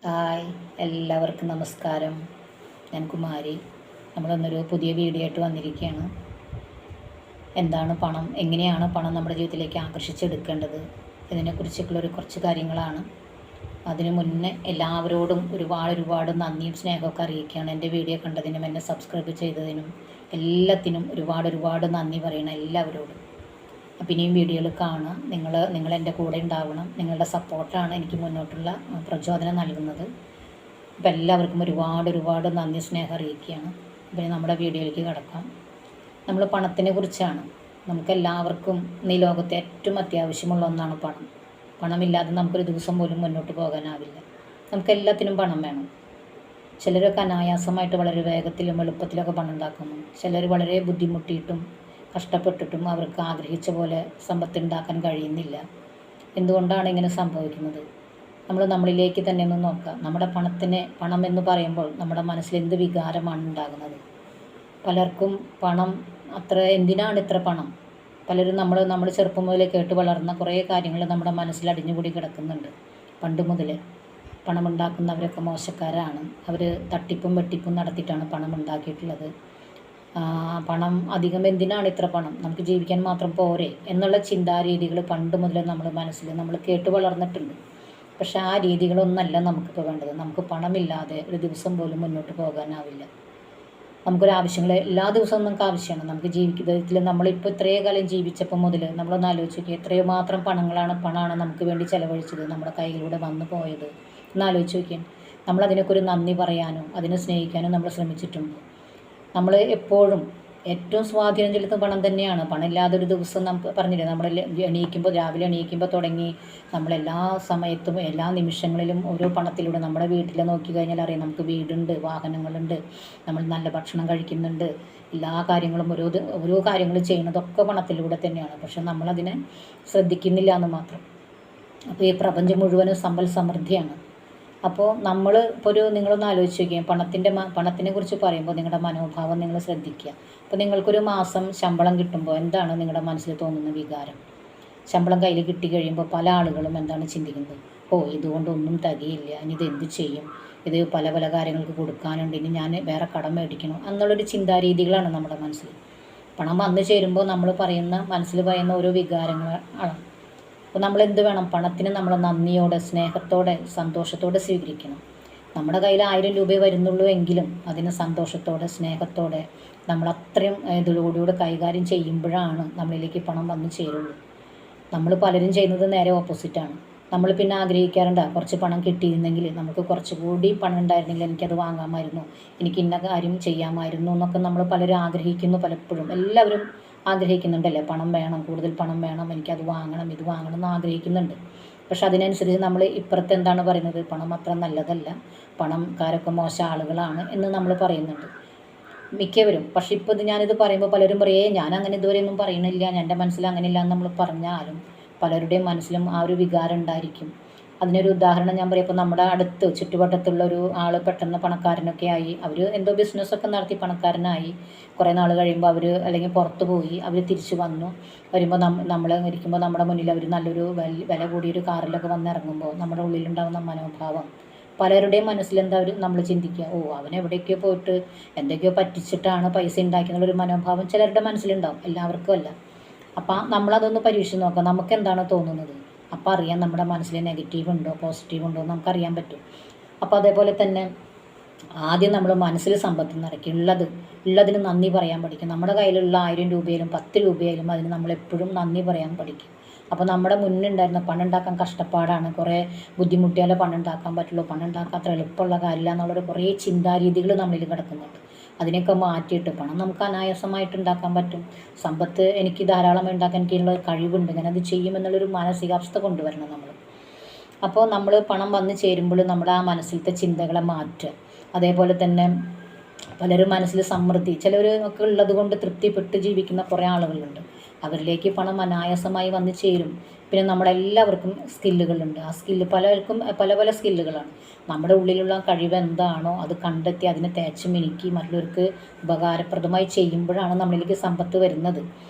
Hi, എല്ലാവർക്കും നമസ്കാരം. ഞാൻ കുമാരി. നമ്മളൊന്നൊരു പുതിയ വീഡിയോ ആയിട്ട് വന്നിരിക്കുകയാണ്. എന്താണ് പണം, എങ്ങനെയാണ് പണം നമ്മുടെ ജീവിതത്തിലേക്ക് ആകർഷിച്ചെടുക്കേണ്ടത്, ഇതിനെക്കുറിച്ചൊക്കെയുള്ളൊരു കുറച്ച് കാര്യങ്ങളാണ്. അതിനു മുന്നേ എല്ലാവരോടും ഒരുപാട് നന്ദിയും സ്നേഹമൊക്കെ അറിയിക്കുകയാണ്. എൻ്റെ വീഡിയോ കണ്ടതിനും എന്നെ സബ്സ്ക്രൈബ് ചെയ്തതിനും എല്ലാത്തിനും ഒരുപാട് നന്ദി പറയണം എല്ലാവരോടും. അപ്പം ഇനിയും വീഡിയോകൾ കാണുക. നിങ്ങൾ എൻ്റെ കൂടെ ഉണ്ടാവണം. നിങ്ങളുടെ സപ്പോർട്ടാണ് എനിക്ക് മുന്നോട്ടുള്ള പ്രചോദനം നൽകുന്നത്. അപ്പം എല്ലാവർക്കും ഒരുപാട് നന്ദി സ്നേഹം അറിയിക്കുകയാണ്. പിന്നെ നമ്മുടെ വീഡിയോയിലേക്ക് കിടക്കാം. നമ്മൾ പണത്തിനെ കുറിച്ചാണ്. നമുക്കെല്ലാവർക്കും ഈ ലോകത്തെ ഏറ്റവും അത്യാവശ്യമുള്ള ഒന്നാണ് പണം. പണമില്ലാതെ നമുക്കൊരു ദിവസം പോലും മുന്നോട്ട് പോകാനാവില്ല. നമുക്കെല്ലാത്തിനും പണം വേണം. ചിലരൊക്കെ അനായാസമായിട്ട് വളരെ വേഗത്തിലും എളുപ്പത്തിലൊക്കെ പണം ഉണ്ടാക്കുന്നു. ചിലർ വളരെ ബുദ്ധിമുട്ടിയിട്ടും കഷ്ടപ്പെട്ടിട്ടും അവർക്ക് ആഗ്രഹിച്ച പോലെ സമ്പത്തുണ്ടാക്കാൻ കഴിയുന്നില്ല. എന്തുകൊണ്ടാണ് ഇങ്ങനെ സംഭവിക്കുന്നത്? നമ്മളിലേക്ക് തന്നെ ഒന്ന് നോക്കാം. നമ്മുടെ പണം എന്ന് പറയുമ്പോൾ നമ്മുടെ മനസ്സിൽ എന്ത് വികാരമാണ് ഉണ്ടാകുന്നത്? പലർക്കും പണം എന്തിനാണ് ഇത്ര പണം? പലരും നമ്മൾ ചെറുപ്പം മുതലേ കേട്ട് വളർന്ന കുറേ കാര്യങ്ങൾ നമ്മുടെ മനസ്സിൽ അടിഞ്ഞുകൂടി കിടക്കുന്നുണ്ട്. പണ്ട് മുതലേ പണമുണ്ടാക്കുന്നവരൊക്കെ മോശക്കാരാണ്. അവർ തട്ടിപ്പും വെട്ടിപ്പും നടത്തിയിട്ടാണ് പണം ഉണ്ടാക്കിയിട്ടുള്ളത്. പണം അധികം എന്തിനാണ് ഇത്ര പണം, നമുക്ക് ജീവിക്കാൻ മാത്രം പോരെ എന്നുള്ള ചിന്താരീതികൾ പണ്ട് മുതലേ നമ്മുടെ മനസ്സിൽ നമ്മൾ കേട്ട് വളർന്നിട്ടുണ്ട്. പക്ഷെ ആ രീതികളൊന്നല്ല നമുക്കിപ്പോൾ വേണ്ടത്. നമുക്ക് പണമില്ലാതെ ഒരു ദിവസം പോലും മുന്നോട്ട് പോകാനാവില്ല. നമുക്കൊരാവശ്യങ്ങൾ എല്ലാ ദിവസവും നമുക്ക് ആവശ്യമാണ്. നമുക്ക് ജീവിതത്തിൽ നമ്മളിപ്പോൾ ഇത്രയും കാലം ജീവിച്ചപ്പോൾ മുതൽ നമ്മളൊന്ന് ആലോചിച്ച് നോക്കി, എത്രയോ മാത്രം പണമാണ് നമുക്ക് വേണ്ടി ചിലവഴിച്ചത്, നമ്മുടെ കൈകളിലൂടെ വന്നു പോയത് എന്നാലോചിച്ച് നോക്കിയാൽ നമ്മളതിനൊക്കെ ഒരു നന്ദി പറയാനോ അതിനെ സ്നേഹിക്കാനോ നമ്മൾ ശ്രമിച്ചിട്ടുണ്ട്. നമ്മൾ എപ്പോഴും ഏറ്റവും സ്വാധീനം ചെലുത്തുന്ന പണം തന്നെയാണ്. പണമില്ലാതെ ഒരു ദിവസം നമുക്ക് പറഞ്ഞില്ലേ, നമ്മൾ രാവിലെ എണീക്കുമ്പോൾ തുടങ്ങി നമ്മളെല്ലാ സമയത്തും എല്ലാ നിമിഷങ്ങളിലും ഓരോ പണത്തിലൂടെ നമ്മുടെ വീട്ടിൽ നോക്കി കഴിഞ്ഞാൽ അറിയാം, നമുക്ക് വീടുണ്ട്, വാഹനങ്ങളുണ്ട്, നമ്മൾ നല്ല ഭക്ഷണം കഴിക്കുന്നുണ്ട്, എല്ലാ കാര്യങ്ങളും ഓരോ കാര്യങ്ങൾ ചെയ്യുന്നതൊക്കെ പണത്തിലൂടെ തന്നെയാണ്. പക്ഷെ നമ്മളതിനെ ശ്രദ്ധിക്കുന്നില്ല എന്ന് മാത്രം. അപ്പോൾ ഈ പ്രപഞ്ചം മുഴുവനും സമ്പൽ സമൃദ്ധിയാണ്. അപ്പോൾ ഇപ്പോൾ നിങ്ങളൊന്ന് ആലോചിച്ച് നോക്കിയാൽ പണത്തിനെ കുറിച്ച് പറയുമ്പോൾ നിങ്ങളുടെ മനോഭാവം നിങ്ങൾ ശ്രദ്ധിക്കുക. അപ്പോൾ നിങ്ങൾക്കൊരു മാസം ശമ്പളം കിട്ടുമ്പോൾ എന്താണ് നിങ്ങളുടെ മനസ്സിൽ തോന്നുന്ന വികാരം? ശമ്പളം കയ്യിൽ കിട്ടി കഴിയുമ്പോൾ പല ആളുകളും എന്താണ് ചിന്തിക്കുന്നത്? ഇതുകൊണ്ടൊന്നും തികയില്ല, ഇനി ഇതെന്ത് ചെയ്യും, ഇത് പല കാര്യങ്ങൾക്ക് കൊടുക്കാനുണ്ട്, ഇനി ഞാൻ വേറെ കടം മേടിക്കണം എന്നുള്ളൊരു ചിന്താരീതികളാണ് നമ്മുടെ മനസ്സിൽ. പണം വന്നു ചേരുമ്പോൾ മനസ്സിൽ പറയുന്ന ഓരോ വികാരങ്ങളാണ്. അപ്പോൾ നമ്മളെന്ത് വേണം? പണത്തിന് നമ്മൾ നന്ദിയോടെ, സ്നേഹത്തോടെ, സന്തോഷത്തോടെ സ്വീകരിക്കണം. നമ്മുടെ കയ്യിൽ 1000 രൂപയെ വരുന്നുള്ളൂ എങ്കിലും അതിന് സന്തോഷത്തോടെ, സ്നേഹത്തോടെ നമ്മൾ അത്രയും ഇതിലൂടെ കൈകാര്യം ചെയ്യുമ്പോഴാണ് നമ്മളിലേക്ക് പണം വന്നു ചേരുള്ളൂ. നമ്മൾ പലരും ചെയ്യുന്നത് നേരെ ഓപ്പോസിറ്റാണ്. നമ്മൾ പിന്നെ ആഗ്രഹിക്കാറുണ്ട്, കുറച്ച് പണം കിട്ടിയിരുന്നെങ്കിൽ, നമുക്ക് കുറച്ചുകൂടി പണം ഉണ്ടായിരുന്നെങ്കിൽ എനിക്കത് വാങ്ങാമായിരുന്നു, എനിക്ക് ഇന്ന കാര്യം ചെയ്യാമായിരുന്നു എന്നൊക്കെ നമ്മൾ പലരും ആഗ്രഹിക്കുന്നു. പലപ്പോഴും എല്ലാവരും ആഗ്രഹിക്കുന്നുണ്ടല്ലേ, പണം വേണം, കൂടുതൽ പണം വേണം, എനിക്കത് വാങ്ങണം, ഇത് വാങ്ങണം എന്ന് ആഗ്രഹിക്കുന്നുണ്ട്. പക്ഷെ അതിനനുസരിച്ച് നമ്മൾ ഇപ്പുറത്ത് എന്താണ് പറയുന്നത്? പണം അത്ര നല്ലതല്ല, പണക്കാരൊക്കെ മോശം ആളുകളാണ് എന്ന് നമ്മൾ പറയുന്നുണ്ട് മിക്കവരും. പക്ഷെ ഇപ്പോൾ ഞാനിത് പറയുമ്പോൾ പലരും ഞാൻ അങ്ങനെ ഇതുവരെയൊന്നും പറയണില്ല, എൻ്റെ മനസ്സിൽ അങ്ങനെയില്ല എന്ന് നമ്മൾ പറഞ്ഞാലും പലരുടെയും മനസ്സിലും ആ ഒരു വികാരം ഉണ്ടായിരിക്കും. അതിനൊരു ഉദാഹരണം ഞാൻ പറയാം. ഇപ്പോൾ നമ്മുടെ ചുറ്റുവട്ടത്തുള്ള ഒരു ആൾ പെട്ടെന്ന് പണക്കാരനൊക്കെ ആയി, അവർ എന്തോ ബിസിനസ്സൊക്കെ നടത്തി പണക്കാരനായി. കുറേ നാൾ കഴിയുമ്പോൾ അവർ അല്ലെങ്കിൽ പുറത്ത് പോയി, അവർ തിരിച്ചു വരുമ്പോൾ നമ്മൾ ഇരിക്കുമ്പോൾ നമ്മുടെ മുന്നിൽ അവർ നല്ലൊരു വില കൂടിയൊരു കാറിലൊക്കെ വന്നിറങ്ങുമ്പോൾ നമ്മുടെ ഉള്ളിലുണ്ടാകുന്ന മനോഭാവം പലരുടെയും മനസ്സിലെന്താ നമ്മൾ ചിന്തിക്കുക, അവൻ എവിടേക്കോ പോയിട്ട് എന്തൊക്കെയോ പറ്റിച്ചിട്ടാണ് പൈസ ഉണ്ടാക്കിയെന്നുള്ളൊരു മനോഭാവം ചിലരുടെ മനസ്സിലുണ്ടാവും, എല്ലാവർക്കും അല്ല. അപ്പം നമ്മളതൊന്ന് പരീക്ഷിച്ച് നോക്കാം, നമുക്ക് എന്താണ് തോന്നുന്നത്. അപ്പോൾ അറിയാം നമ്മുടെ മനസ്സിൽ നെഗറ്റീവ് ഉണ്ടോ പോസിറ്റീവ് ഉണ്ടോ എന്ന് നമുക്കറിയാൻ പറ്റും. അപ്പോൾ അതേപോലെ തന്നെ ആദ്യം നമ്മൾ മനസ്സിൽ സമ്പത്ത് നിറയ്ക്കും. ഉള്ളതിന് നന്ദി പറയാൻ പഠിക്കും. നമ്മുടെ കയ്യിലുള്ള 1000 രൂപയിലും 10 രൂപയിലും അതിന് നമ്മളെപ്പോഴും നന്ദി പറയാൻ പഠിക്കും. അപ്പോൾ നമ്മുടെ മുന്നുണ്ടായിരുന്ന പണം ഉണ്ടാക്കാൻ കഷ്ടപ്പാടാണ്, കുറേ ബുദ്ധിമുട്ടിയാലേ പണം ഉണ്ടാക്കാൻ പറ്റുള്ളൂ, പണം ഉണ്ടാക്കാൻ അത്ര എളുപ്പമുള്ള കാര്യമില്ല എന്നുള്ളൊരു കുറേ ചിന്താരീതികൾ നമ്മളിൽ കിടക്കുന്നുണ്ട്. അതിനെയൊക്കെ മാറ്റിയിട്ട് പണം നമുക്ക് അനായാസമായിട്ട് ഉണ്ടാക്കാൻ പറ്റും. സമ്പത്ത് എനിക്ക് ധാരാളം ഉണ്ടാക്കാൻ എനിക്കുള്ള കഴിവുണ്ട്, ഞാനത് ചെയ്യുമെന്നുള്ളൊരു മാനസികാവസ്ഥ കൊണ്ടുവരണം നമ്മൾ. അപ്പോൾ നമ്മൾ പണം വന്നു ചേരുമ്പോൾ നമ്മുടെ ആ മനസ്സിലത്തെ ചിന്തകളെ മാറ്റുക. അതേപോലെ തന്നെ പലരും മനസ്സിൽ സമൃദ്ധി, ചിലവരൊക്കെ ഉള്ളത് കൊണ്ട് തൃപ്തിപ്പെട്ട് ജീവിക്കുന്ന കുറേ ആളുകളുണ്ട്. അവരിലേക്ക് പണം അനായാസമായി വന്നു ചേരും. പിന്നെ നമ്മളെല്ലാവർക്കും സ്കില്ലുകളുണ്ട്. ആ പലർക്കും പല സ്കില്ലുകളാണ്. നമ്മുടെ ഉള്ളിലുള്ള കഴിവ് എന്താണോ അത് കണ്ടെത്തി അതിനെ തേച്ച് മിനുക്കി മറ്റുള്ളവർക്ക് ഉപകാരപ്രദമായി ചെയ്യുമ്പോഴാണ് നമ്മളിലേക്ക് സമ്പത്ത് വരുന്നത്.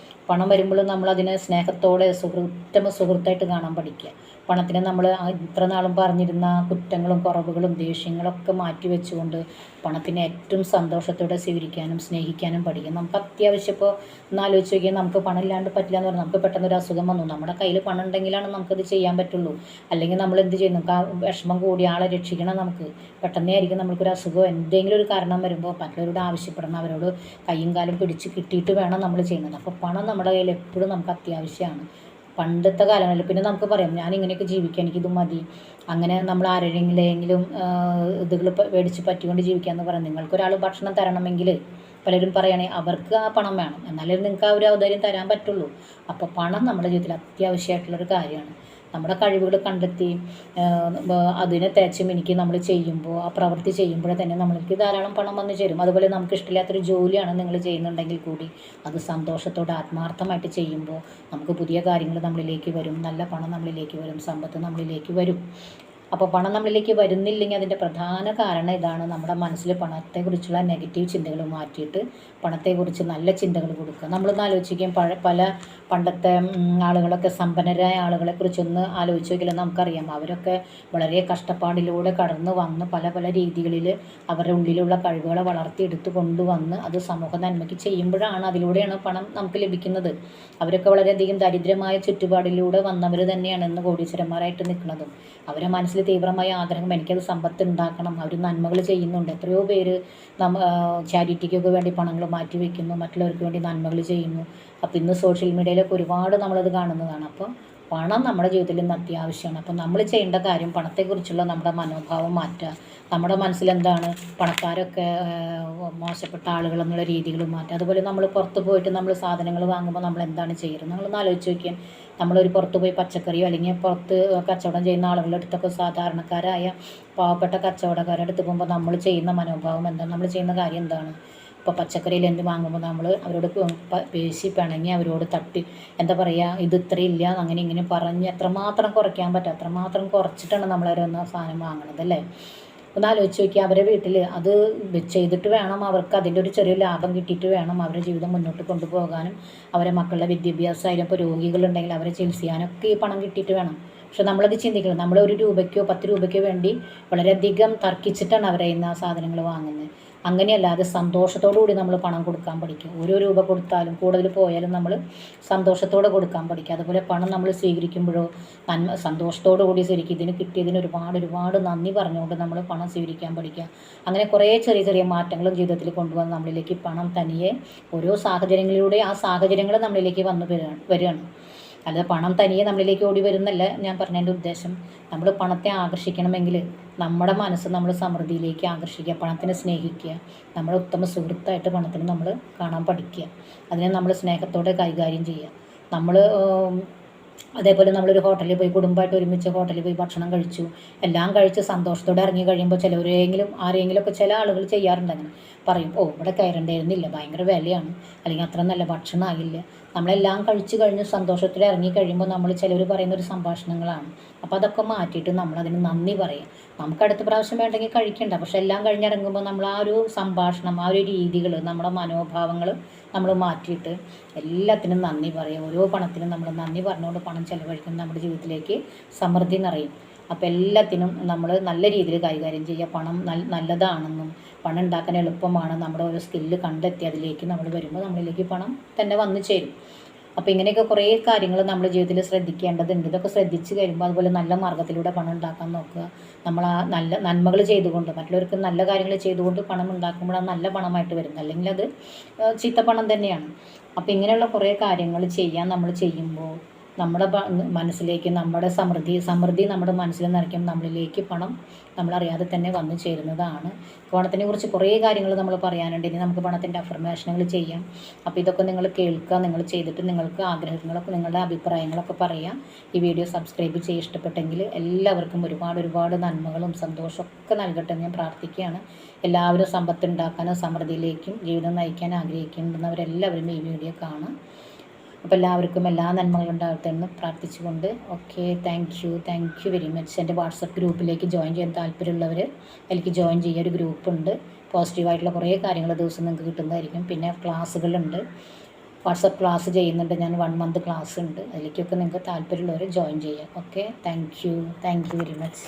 പണം വരുമ്പോൾ നമ്മളതിനെ സ്നേഹത്തോടെ സുഹൃത്തായിട്ട് കാണാൻ പഠിക്കുക. പണത്തിന് നമ്മൾ ഇത്ര നാളും പറഞ്ഞിരുന്ന കുറ്റങ്ങളും കുറവുകളും ദേഷ്യങ്ങളൊക്കെ മാറ്റി വെച്ചുകൊണ്ട് പണത്തിനെ ഏറ്റവും സന്തോഷത്തോടെ സ്വീകരിക്കാനും സ്നേഹിക്കാനും പഠിക്കും. നമുക്ക് അത്യാവശ്യം ഇപ്പോൾ ഒന്നാലോചിച്ച് നോക്കിയാൽ നമുക്ക് പണം ഇല്ലാണ്ട് പറ്റില്ല എന്ന് പറഞ്ഞാൽ നമുക്ക് പെട്ടെന്നൊരു അസുഖം വന്നു, നമ്മുടെ കയ്യിൽ പണം ഉണ്ടെങ്കിലാണ് നമുക്കത് ചെയ്യാൻ പറ്റുള്ളൂ. അല്ലെങ്കിൽ നമ്മൾ എന്ത് ചെയ്യും, നമുക്ക് ആ വിഷമം കൂടി ആളെ രക്ഷിക്കണം, നമുക്ക് പെട്ടെന്നേ ആയിരിക്കും നമുക്കൊരു അസുഖമോ എന്തെങ്കിലും ഒരു കാരണം വരുമ്പോൾ മറ്റുള്ളവരോട് ആവശ്യപ്പെടണം, അവരോട് കയ്യും കാലും പിടിച്ച് കിട്ടിയിട്ട് വേണം നമ്മൾ ചെയ്യുന്നത്. അപ്പോൾ പണം നമ്മുടെ കയ്യിൽ എപ്പോഴും നമുക്ക് അത്യാവശ്യമാണ്. പണ്ടത്തെ കാലങ്ങളിൽ പിന്നെ നമുക്ക് പറയാം ഞാൻ ഇങ്ങനെയൊക്കെ ജീവിക്കാം, എനിക്കിത് മതി, അങ്ങനെ നമ്മൾ ആരെങ്കിലും ഇതുകൾ മേടിച്ച് പറ്റിക്കൊണ്ട് ജീവിക്കാമെന്ന് പറയാം. നിങ്ങൾക്കൊരാൾ ഭക്ഷണം തരണമെങ്കിൽ പലരും പറയുകയാണെങ്കിൽ അവർക്ക് ആ പണം വേണം, എന്നാലേ നിങ്ങൾക്ക് ആ ഒരു ഔദാര്യം തരാൻ പറ്റുള്ളൂ. അപ്പോൾ പണം നമ്മുടെ ജീവിതത്തിൽ അത്യാവശ്യമായിട്ടുള്ളൊരു കാര്യമാണ്. നമ്മുടെ കഴിവുകൾ കണ്ടെത്തി അതിനെ തേച്ച് മിനുക്കി നമ്മൾ ചെയ്യുമ്പോൾ, ആ പ്രവൃത്തി ചെയ്യുമ്പോഴേ തന്നെ നമ്മൾക്ക് ധാരാളം പണം വന്നു ചേരും. അതുപോലെ നമുക്ക് ഇഷ്ടമില്ലാത്തൊരു ജോലിയാണ് നിങ്ങൾ ചെയ്യുന്നുണ്ടെങ്കിൽ കൂടി അത് സന്തോഷത്തോടെ ആത്മാർത്ഥമായിട്ട് ചെയ്യുമ്പോൾ നമുക്ക് പുതിയ കാര്യങ്ങൾ നമ്മളിലേക്ക് വരും, നല്ല പണം നമ്മളിലേക്ക് വരും, സമ്പത്ത് നമ്മളിലേക്ക് വരും. അപ്പോൾ പണം നമ്മളിലേക്ക് വരുന്നില്ലെങ്കിൽ അതിൻ്റെ പ്രധാന കാരണം ഇതാണ്, നമ്മുടെ മനസ്സിൽ പണത്തെക്കുറിച്ചുള്ള നെഗറ്റീവ് ചിന്തകൾ മാറ്റിയിട്ട് പണത്തെക്കുറിച്ച് നല്ല ചിന്തകൾ കൊടുക്കുക. നമ്മളൊന്ന് ആലോചിക്കും, പല പണ്ടത്തെ ആളുകളൊക്കെ സമ്പന്നരായ ആളുകളെക്കുറിച്ചൊന്ന് ആലോചിച്ച് നോക്കിയാൽ നമുക്കറിയാം, അവരൊക്കെ വളരെ കഷ്ടപ്പാടിലൂടെ കടന്നു വന്ന് പല പല രീതികളിൽ അവരുടെ ഉള്ളിലുള്ള കഴിവുകളെ വളർത്തിയെടുത്ത് കൊണ്ടുവന്ന് അത് സമൂഹ നന്മയ്ക്ക് ചെയ്യുമ്പോഴാണ്, അതിലൂടെയാണ് പണം നമുക്ക് ലഭിക്കുന്നത്. അവരൊക്കെ വളരെയധികം ദരിദ്രമായ ചുറ്റുപാടിലൂടെ വന്നവർ തന്നെയാണ് ഇന്ന് കോടീശ്വരന്മാരായിട്ട് നിൽക്കുന്നതും. അവരെ മനസ്സിൽ തീവ്രമായ ആഗ്രഹം എനിക്കത് സമ്പത്ത് ഉണ്ടാക്കണം, അവർ നന്മകൾ ചെയ്യുന്നുണ്ട്. എത്രയോ പേര് ചാരിറ്റിക്കൊക്കെ വേണ്ടി പണങ്ങൾ മാറ്റി വയ്ക്കുന്നു, മറ്റുള്ളവർക്ക് വേണ്ടി നന്മകൾ ചെയ്യുന്നു. അപ്പോൾ ഇന്ന് സോഷ്യൽ മീഡിയയിലൊക്കെ ഒരുപാട് നമ്മളത് കാണുന്നതാണ്. അപ്പോൾ പണം നമ്മുടെ ജീവിതത്തിൽ ഇന്ന് അത്യാവശ്യമാണ്. അപ്പോൾ നമ്മൾ ചെയ്യേണ്ട കാര്യം പണത്തെക്കുറിച്ചുള്ള നമ്മുടെ മനോഭാവം മാറ്റുക. നമ്മുടെ മനസ്സിലെന്താണ്, പണക്കാരൊക്കെ മോശപ്പെട്ട ആളുകൾ എന്നുള്ള രീതികൾ മാറ്റുക. അതുപോലെ നമ്മൾ പുറത്ത് പോയിട്ട് നമ്മൾ സാധനങ്ങൾ വാങ്ങുമ്പോൾ നമ്മൾ എന്താണ് ചെയ്യുന്നത്, നമ്മളൊന്ന് ആലോചിച്ച് നോക്കിയാൽ. നമ്മളൊരു പുറത്ത് പോയി പച്ചക്കറിയോ അല്ലെങ്കിൽ പുറത്ത് കച്ചവടം ചെയ്യുന്ന ആളുകളുടെ അടുത്തൊക്കെ സാധാരണക്കാരായ പാവപ്പെട്ട കച്ചവടക്കാരുടെ അടുത്ത് പോകുമ്പോൾ നമ്മൾ ചെയ്യുന്ന മനോഭാവം എന്താണ്, നമ്മൾ ചെയ്യുന്ന കാര്യം എന്താണ്? ഇപ്പോൾ പച്ചക്കറിയിൽ എന്ത് വാങ്ങുമ്പോൾ നമ്മൾ അവരോട് പേശി പിണങ്ങി അവരോട് തട്ടി എന്താ പറയുക, ഇത് ഇത്രയില്ല അങ്ങനെ ഇങ്ങനെ പറഞ്ഞ് എത്രമാത്രം കുറയ്ക്കാൻ പറ്റും അത്രമാത്രം കുറച്ചിട്ടാണ് നമ്മളവരൊന്ന് സാധനം വാങ്ങണത് അല്ലേ. ഒന്ന് ആലോചിച്ച് നോക്കിയാൽ അവരെ വീട്ടിൽ അത് ചെയ്തിട്ട് വേണം അവർക്ക് അതിൻ്റെ ഒരു ചെറിയ ലാഭം കിട്ടിയിട്ട് വേണം അവരുടെ ജീവിതം മുന്നോട്ട് കൊണ്ടുപോകാനും അവരെ മക്കളുടെ വിദ്യാഭ്യാസമായാലും ഇപ്പോൾ രോഗികളുണ്ടെങ്കിൽ അവരെ ചികിത്സിക്കാനൊക്കെ ഈ പണം കിട്ടിയിട്ട് വേണം. പക്ഷെ നമ്മളത് ചിന്തിക്കണം, നമ്മൾ 1 രൂപയ്ക്കോ 10 രൂപയ്ക്കോ വേണ്ടി വളരെയധികം തർക്കിച്ചിട്ടാണ് അവരെ ഇന്ന് ആ സാധനങ്ങൾ വാങ്ങുന്നത്. അങ്ങനെയല്ലാതെ സന്തോഷത്തോടു കൂടി നമ്മൾ പണം കൊടുക്കാൻ പഠിക്കും. ഓരോ രൂപ കൊടുത്താലും കൂടുതൽ പോയാലും നമ്മൾ സന്തോഷത്തോടെ കൊടുക്കാൻ പഠിക്കുക. അതുപോലെ പണം നമ്മൾ സ്വീകരിക്കുമ്പോഴോ സന്തോഷത്തോടു കൂടി സ്വീകരിക്കുക. ഇതിന് കിട്ടിയതിന് ഒരുപാട് നന്ദി പറഞ്ഞുകൊണ്ട് നമ്മൾ പണം സ്വീകരിക്കാൻ പഠിക്കുക. അങ്ങനെ കുറേ ചെറിയ ചെറിയ മാറ്റങ്ങളും ജീവിതത്തിൽ കൊണ്ടുവന്ന് നമ്മളിലേക്ക് പണം തനിയെ ഓരോ സാഹചര്യങ്ങളിലൂടെ ആ സാഹചര്യങ്ങൾ നമ്മളിലേക്ക് വരികയാണ്. അല്ലാതെ പണം തനിയെ നമ്മളിലേക്ക് ഓടി വരുന്നല്ല ഞാൻ പറഞ്ഞതിൻ്റെ ഉദ്ദേശം. നമ്മൾ പണത്തെ ആകർഷിക്കണമെങ്കിൽ നമ്മുടെ മനസ്സ് നമ്മൾ സമൃദ്ധിയിലേക്ക് ആകർഷിക്കുക, പണത്തിനെ സ്നേഹിക്കുക, നമ്മുടെ ഉത്തമ സുഹൃത്തായിട്ട് പണത്തിന് നമ്മൾ കാണാൻ പഠിക്കുക, അതിനെ നമ്മൾ സ്നേഹത്തോടെ കൈകാര്യം ചെയ്യുക. നമ്മൾ അതേപോലെ നമ്മളൊരു ഹോട്ടലിൽ പോയി കുടുംബമായിട്ട് ഒരുമിച്ച് ഹോട്ടലിൽ പോയി ഭക്ഷണം കഴിച്ചു, എല്ലാം കഴിച്ച് സന്തോഷത്തോടെ ഇറങ്ങി കഴിയുമ്പോൾ ആരെങ്കിലുമൊക്കെ ചില ആളുകൾ ചെയ്യാറുണ്ട്. അങ്ങനെ പറയും, ഓ ഇവിടെ കയറേണ്ടിയിരുന്നില്ല, ഭയങ്കര വിലയാണ്, അല്ലെങ്കിൽ അത്ര നല്ല ഭക്ഷണം ആകില്ല. നമ്മളെല്ലാം കഴിച്ച് കഴിഞ്ഞ് സന്തോഷത്തോടെ ഇറങ്ങി കഴിയുമ്പോൾ നമ്മൾ ചിലർ പറയുന്നൊരു സംഭാഷണങ്ങളാണ്. അപ്പോൾ അതൊക്കെ മാറ്റിയിട്ട് നമ്മളതിന് നന്ദി പറയാം. നമുക്ക് അടുത്ത പ്രാവശ്യം വേണ്ടെങ്കിൽ കഴിക്കണ്ട, പക്ഷെ എല്ലാം കഴിഞ്ഞിറങ്ങുമ്പോൾ നമ്മൾ ആ ഒരു സംഭാഷണം, ആ ഒരു രീതികൾ, നമ്മുടെ മനോഭാവങ്ങൾ നമ്മൾ മാറ്റിയിട്ട് എല്ലാത്തിനും നന്ദി പറയുക. ഓരോ പണത്തിനും നമ്മൾ നന്ദി പറഞ്ഞുകൊണ്ട് പണം ചിലവഴിക്കുമ്പോൾ നമ്മുടെ ജീവിതത്തിലേക്ക് സമൃദ്ധി നിറയും. അപ്പോൾ എല്ലാത്തിനും നമ്മൾ നല്ല രീതിയിൽ കൈകാര്യം ചെയ്യുക. പണം നല്ലതാണെന്നും പണം ഉണ്ടാക്കാൻ എളുപ്പമാണ്, നമ്മുടെ ഓരോ സ്കില്ല് കണ്ടെത്തി അതിലേക്ക് നമ്മൾ വരുമ്പോൾ നമ്മളിലേക്ക് പണം തന്നെ വന്നു ചേരും. അപ്പോൾ ഇങ്ങനെയൊക്കെ കുറേ കാര്യങ്ങൾ നമ്മുടെ ജീവിതത്തിൽ ശ്രദ്ധിക്കേണ്ടതുണ്ട്. ഇതൊക്കെ ശ്രദ്ധിച്ച് കഴിയുമ്പോൾ അതുപോലെ നല്ല മാർഗ്ഗത്തിലൂടെ പണം ഉണ്ടാക്കാൻ നോക്കുക. നമ്മൾ ആ നല്ല നന്മകൾ ചെയ്തുകൊണ്ട് മറ്റുള്ളവർക്ക് നല്ല കാര്യങ്ങൾ ചെയ്തുകൊണ്ട് പണം ഉണ്ടാക്കുമ്പോൾ അത് നല്ല പണമായിട്ട് വരുന്നത്, അല്ലെങ്കിൽ അത് ചീത്ത പണം തന്നെയാണ്. അപ്പോൾ ഇങ്ങനെയുള്ള കുറേ കാര്യങ്ങൾ നമ്മൾ ചെയ്യുമ്പോൾ നമ്മുടെ മനസ്സിലേക്ക് നമ്മുടെ സമൃദ്ധി നമ്മുടെ മനസ്സിൽ നിറയ്ക്കുമ്പോൾ നമ്മളിലേക്ക് പണം നമ്മളറിയാതെ തന്നെ വന്നു ചേരുന്നതാണ്. പണത്തിനെ കുറിച്ച് കുറേ കാര്യങ്ങൾ നമ്മൾ പറയാനുണ്ട്. ഇനി നമുക്ക് പണത്തിൻ്റെ അഫർമേഷനുകൾ ചെയ്യാം. അപ്പോൾ ഇതൊക്കെ നിങ്ങൾ കേൾക്കുക, നിങ്ങൾ ചെയ്തിട്ട് നിങ്ങൾക്ക് ആഗ്രഹങ്ങളൊക്കെ നിങ്ങളുടെ അഭിപ്രായങ്ങളൊക്കെ പറയാം. ഈ വീഡിയോ സബ്സ്ക്രൈബ് ചെയ്ത് ഇഷ്ടപ്പെട്ടെങ്കിൽ എല്ലാവർക്കും ഒരുപാട് നന്മകളും സന്തോഷമൊക്കെ നൽകട്ടെ എന്ന് ഞാൻ പ്രാർത്ഥിക്കുകയാണ്. എല്ലാവരും സമ്പത്ത് ഉണ്ടാക്കാനും സമൃദ്ധിയിലേക്കും ജീവിതം നയിക്കാൻ ആഗ്രഹിക്കുന്നവരെല്ലാവരും ഈ വീഡിയോ കാണാം. അപ്പോൾ എല്ലാവർക്കും എല്ലാ നന്മകളും ഉണ്ടാകട്ടെ എന്ന് പ്രാർത്ഥിച്ചുകൊണ്ട് okay, thank you very much. എൻ്റെ വാട്സപ്പ് ഗ്രൂപ്പിലേക്ക് ജോയിൻ ചെയ്യാൻ താല്പര്യമുള്ളവർ എനിക്ക് ജോയിൻ ചെയ്യുക. ഒരു ഗ്രൂപ്പുണ്ട്, പോസിറ്റീവായിട്ടുള്ള കുറേ കാര്യങ്ങൾ ദിവസം നിങ്ങൾക്ക് കിട്ടുന്നതായിരിക്കും. പിന്നെ ക്ലാസ്സുകളുണ്ട്. വാട്സപ്പ് ക്ലാസ് ചെയ്യുന്നുണ്ട് ഞാൻ. 1 മന്ത് ക്ലാസ് ഉണ്ട്. അതിലേക്കൊക്കെ നിങ്ങൾക്ക് താല്പര്യമുള്ളവർ ജോയിൻ ചെയ്യാം. Okay, thank you very much.